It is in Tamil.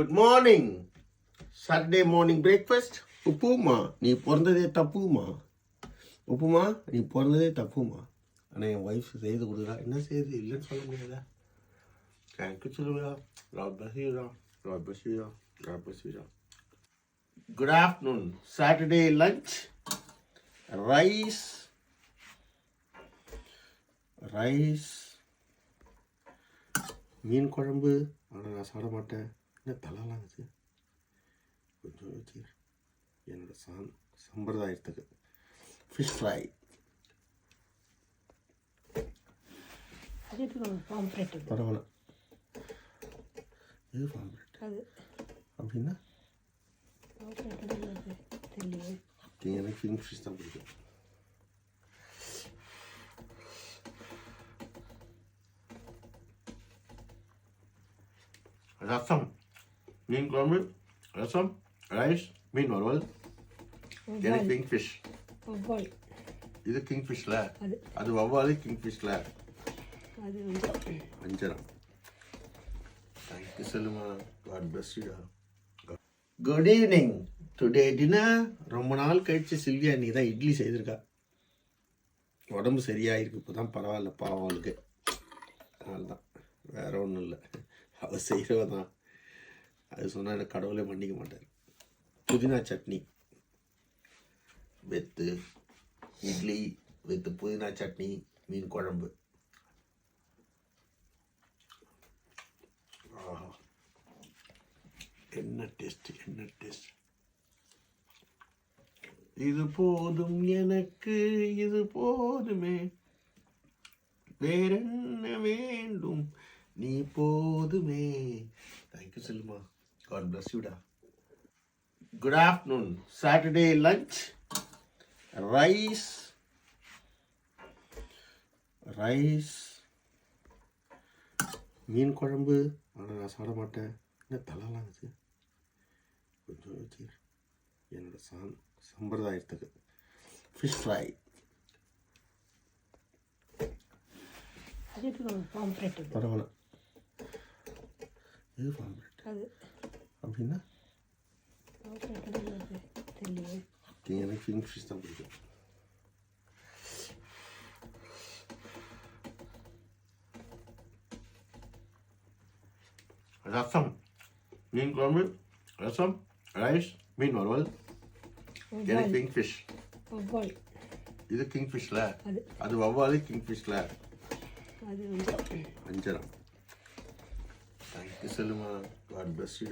Good morning. Saturday morning breakfast. Upma நீ பிறந்ததே தப்புமா. உப்புமா நீ பிறந்ததே தப்புமா. ஆனால் என் ஒய்ஃப் செய்து கொடுக்குறா. என்ன செய்யுது இல்லைன்னு சொல்ல முடியாதா? தேங்க்யூ சொல்லுவா. Good afternoon. Saturday lunch rice மீன் குழம்பு. ஆனால் நான் சாப்பிட மாட்டேன். என்ன தலைலாம் இருக்குது கொஞ்சம் வச்சு என்னோட சம்பிரதாயத்துக்கு. Fish fry. பரவாயில்ல. இது பாம்ப்ரெட் அப்படின்னா எனக்கு கிங் ஃபிஷ் தான் பிடிக்கும். ரசம், மீன் குழம்பு, ரசம், ரைஸ், மீன் வறுவல். எனக்கு கிங் ஃபிஷ். இது கிங் ஃபிஷ்ல, அது வவ்வாலு. கிங் ஃபிஷ்ல வஞ்சரம். தேங்க்யூ சொல்லுமா. God bless you. Good evening. Today dinner. ரொம்ப நாள் கழிச்சு சில்வியா நீ தான் இட்லி செய்திருக்கா. உடம்பு சரியாயிருக்கு இப்போ தான். பரவாயில்ல பாவம் அவளுக்கு. அதனால தான், வேற ஒன்றும் இல்லை. அவள் செய்கிறவ தான். அது சொன்னால் எனக்கு கடவுளே மன்னிக்க மாட்டார். புதினா சட்னி வித்து இட்லி வித்து புதினா சட்னி மீன் குழம்பு. என்ன டேஸ்ட், என்ன டேஸ்ட். இது போதும் எனக்கு, இது போதுமே, வேறென்ன வேண்டும், நீ போதுமே. தேங்க்யூ செல்லுமா. காட் பிளஸ் யூடா. Good afternoon. Saturday lunch rice மீன் குழம்பு. ஆனால் நான் சாப்பிட மாட்டேன். என்ன தலைலாம் இருக்குது கொஞ்சம் வச்சு என்னோட சம்பிரதாயத்துக்கு. Fish fry. பரவாயில்ல. இது பாம்ப்ரெட் அப்படின்னா எனக்கு கிங் ஃபிஷ் தான் பிடிக்கும். ரசம், மீன் குழம்பு, ரசம், ரைஸ், மீன் வறுவல். எனக்கு கிங் ஃபிஷ். இது கிங் ஃபிஷ்ல, அது வவ்வாலு. கிங் ஃபிஷ்ல வஞ்சரம். தேங்க்யூ சொல்லுமா. God bless you.